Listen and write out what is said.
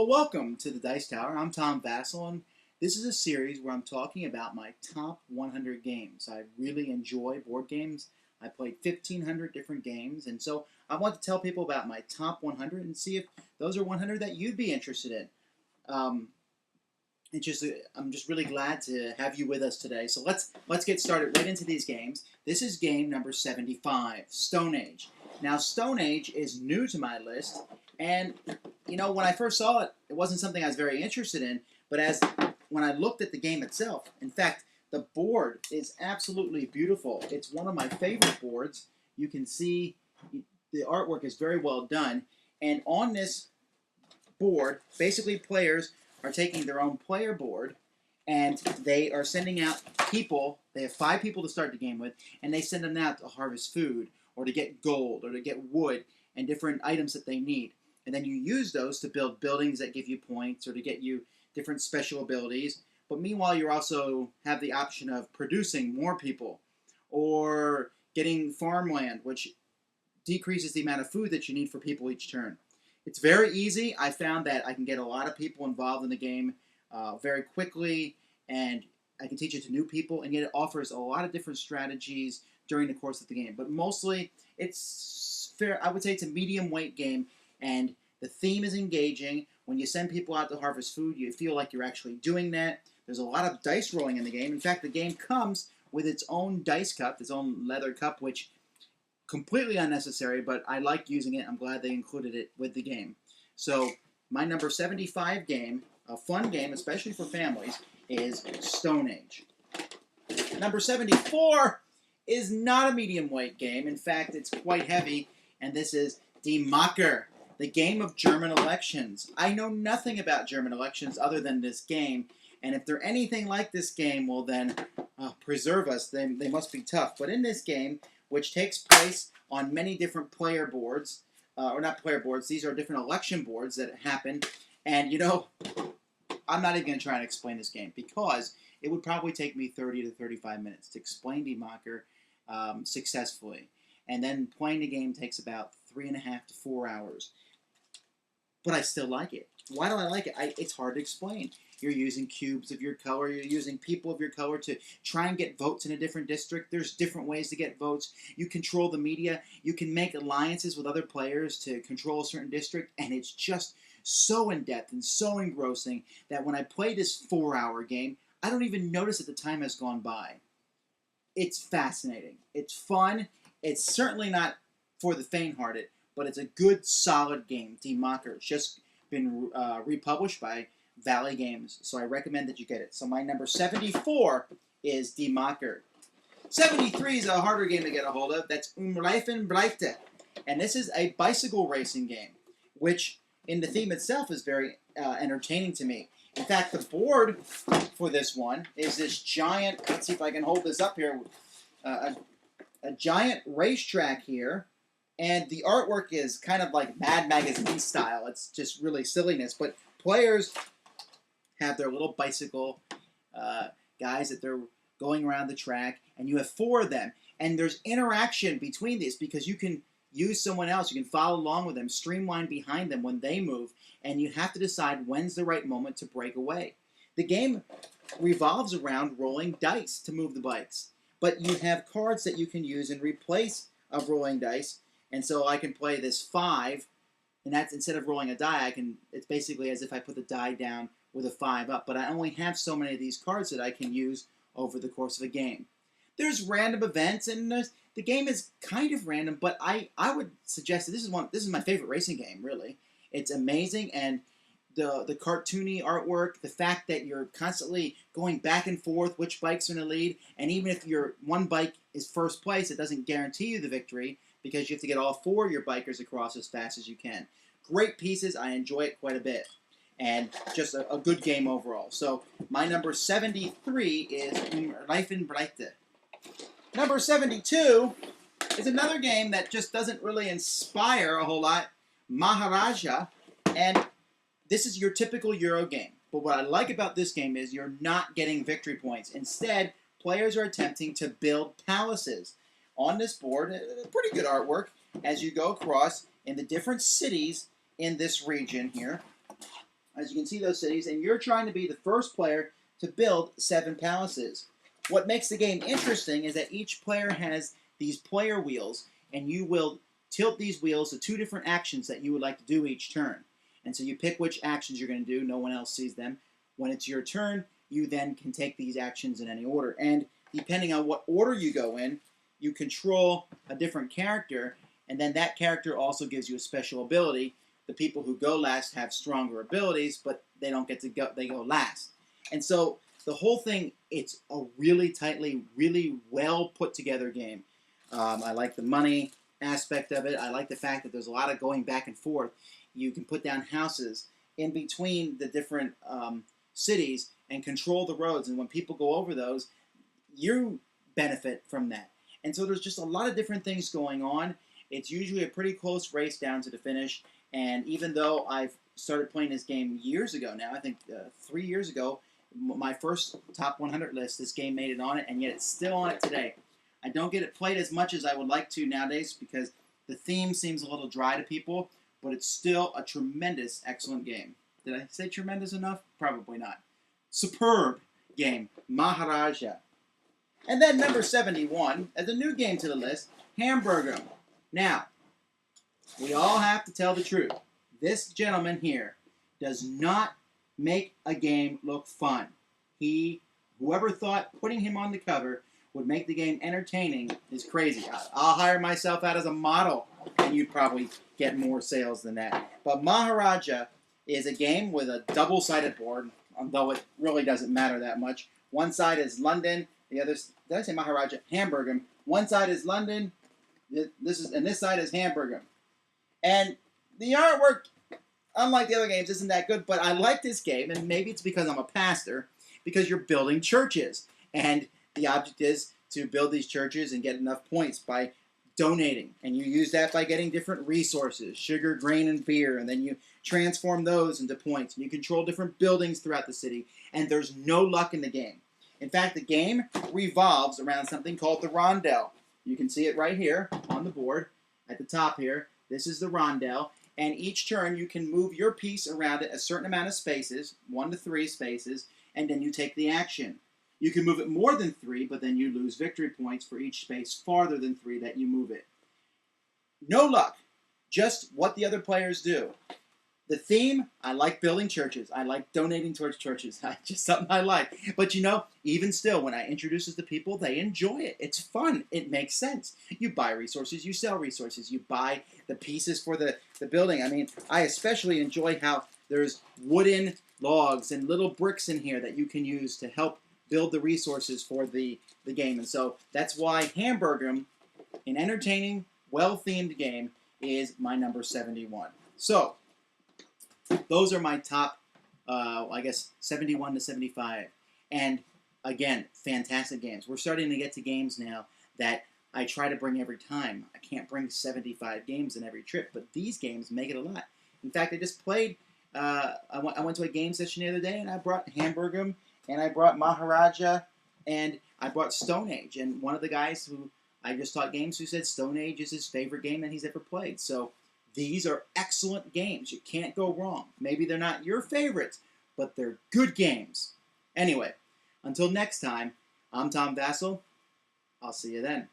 Well, welcome to the Dice Tower. I'm Tom Vasel, and this is a series where I'm talking about my top 100 games. I really enjoy board games. I played 1,500 different games, and so I want to tell people about my top 100 and see if those are 100 that you'd be interested in. Um, I'm just really glad to have you with us today. So let's get started right into these games. This is game number 75, Stone Age. Now, Stone Age is new to my list, and when I first saw it, it wasn't something I was very interested in. But when I looked at the game itself, in fact, the board is absolutely beautiful. It's one of my favorite boards. You can see the artwork is very well done, and on this board, basically players are taking their own player board, and they are sending out people. They have 5 people to start the game with, and they send them out to harvest food, or to get gold, or to get wood, and different items that they need. And then you use those to build buildings that give you points, or to get you different special abilities. But meanwhile, you also have the option of producing more people, or getting farmland, which decreases the amount of food that you need for people each turn. It's very easy. I found that I can get a lot of people involved in the game very quickly, and I can teach it to new people, and yet it offers a lot of different strategies during the course of the game. But mostly, it's fair. I would say it's a medium weight game, and the theme is engaging. When you send people out to harvest food, you feel like you're actually doing that. There's a lot of dice rolling in the game. In fact, the game comes with its own dice cup, its own leather cup, which completely unnecessary, but I like using it. I'm glad they included it with the game. So my number 75 game, a fun game, especially for families, is Stone Age. Number 74 is not a medium weight game. In fact, it's quite heavy, and this is Die Macher, the game of German elections. I know nothing about German elections other than this game, and if they're anything like this game, well then, preserve us. They must be tough. But in this game, which takes place on many different player boards, or not player boards, these are different election boards that happen. And I'm not even going to try and explain this game because it would probably take me 30 to 35 minutes to explain Die Macher successfully. And then playing the game takes about 3.5 to 4 hours. But I still like it. Why do I like it? It's hard to explain. You're using cubes of your color. You're using people of your color to try and get votes in a different district. There's different ways to get votes. You control the media. You can make alliances with other players to control a certain district. And it's just so in-depth and so engrossing that when I play this 4-hour game, I don't even notice that the time has gone by. It's fascinating. It's fun. It's certainly not for the faint-hearted, but it's a good, solid game. Die Macher. It's just been republished by Valley Games, so I recommend that you get it. So my number 74 is Die Macher. 73 is a harder game to get a hold of. That's Reifen Breite. And this is a bicycle racing game, which in the theme itself is very entertaining to me. In fact, the board for this one is this giant, let's see if I can hold this up here, a giant racetrack here. And the artwork is kind of like Mad Magazine style. It's just really silliness. But players have their little bicycle guys that they're going around the track, and you have 4 of them. And there's interaction between these because you can use someone else. You can follow along with them, streamline behind them when they move, and you have to decide when's the right moment to break away. The game revolves around rolling dice to move the bikes, but you have cards that you can use in replace of rolling dice. And so I can play this 5, and that's instead of rolling a die, it's basically as if I put the die down with a 5 up. But I only have so many of these cards that I can use over the course of a game. There's random events, and the game is kind of random, but I would suggest that this is my favorite racing game, really. It's amazing, and the cartoony artwork, the fact that you're constantly going back and forth, which bike's are in the lead, and even if your one bike is first place, it doesn't guarantee you the victory, because you have to get all 4 of your bikers across as fast as you can. Great pieces. I enjoy it quite a bit. And just a good game overall. So my number 73 is Reifen Breite. Number 72 is another game that just doesn't really inspire a whole lot. Maharaja. And this is your typical Euro game. But what I like about this game is you're not getting victory points. Instead, players are attempting to build palaces. On this board, pretty good artwork as you go across in the different cities in this region here. as you can see those cities, and you're trying to be the first player to build 7 palaces. What makes the game interesting is that each player has these player wheels, and you will tilt these wheels to 2 different actions that you would like to do each turn. And so you pick which actions you're going to do. No one else sees them. When it's your turn, you then can take these actions in any order. And depending on what order you go in, you control a different character, and then that character also gives you a special ability. The people who go last have stronger abilities, but they don't get to go, they go last. And so the whole thing, it's a really tightly, really well put together game. I like the money aspect of it. I like the fact that there's a lot of going back and forth. You can put down houses in between the different cities and control the roads. And when people go over those, you benefit from that. And so there's just a lot of different things going on. It's usually a pretty close race down to the finish. And even though I've started playing this game years ago now, I think 3 years ago, my first top 100 list, this game made it on it, and yet it's still on it today. I don't get it played as much as I would like to nowadays because the theme seems a little dry to people, but it's still a tremendous, excellent game. Did I say tremendous enough? Probably not. Superb game, Maharaja. And then number 71, as a new game to the list, Hamburger. Now, we all have to tell the truth. This gentleman here does not make a game look fun. Whoever thought putting him on the cover would make the game entertaining is crazy. I'll hire myself out as a model, and you'd probably get more sales than that. But Maharaja is a game with a double-sided board, although it really doesn't matter that much. One side is London, the other, did I say Maharaja? Hamburger. One side is London, and this side is Hamburger. And the artwork, unlike the other games, isn't that good, but I like this game, and maybe it's because I'm a pastor, because you're building churches. And the object is to build these churches and get enough points by donating. And you use that by getting different resources, sugar, grain, and beer, and then you transform those into points. And you control different buildings throughout the city, and there's no luck in the game. In fact, the game revolves around something called the rondel. You can see it right here on the board at the top here. This is the rondel, and each turn you can move your piece around it a certain amount of spaces, 1 to 3 spaces, and then you take the action. You can move it more than 3, but then you lose victory points for each space farther than 3 that you move it. No luck, just what the other players do. The theme, I like building churches. I like donating towards churches. Just something I like. But you know, even still, when I introduce it to people, they enjoy it. It's fun. It makes sense. You buy resources. You sell resources. You buy the pieces for the building. I mean, I especially enjoy how there's wooden logs and little bricks in here that you can use to help build the resources for the game. And so that's why Hamburger, an entertaining, well-themed game, is my number 71. So those are my top, I guess, 71 to 75. And again, fantastic games. We're starting to get to games now that I try to bring every time. I can't bring 75 games in every trip, but these games make it a lot. In fact, I just played, I went to a game session the other day, and I brought Hamburger, and I brought Maharaja, and I brought Stone Age. And one of the guys who I just taught games who said Stone Age is his favorite game that he's ever played. So these are excellent games. You can't go wrong. Maybe they're not your favorites, but they're good games. Anyway, until next time, I'm Tom Vasel. I'll see you then.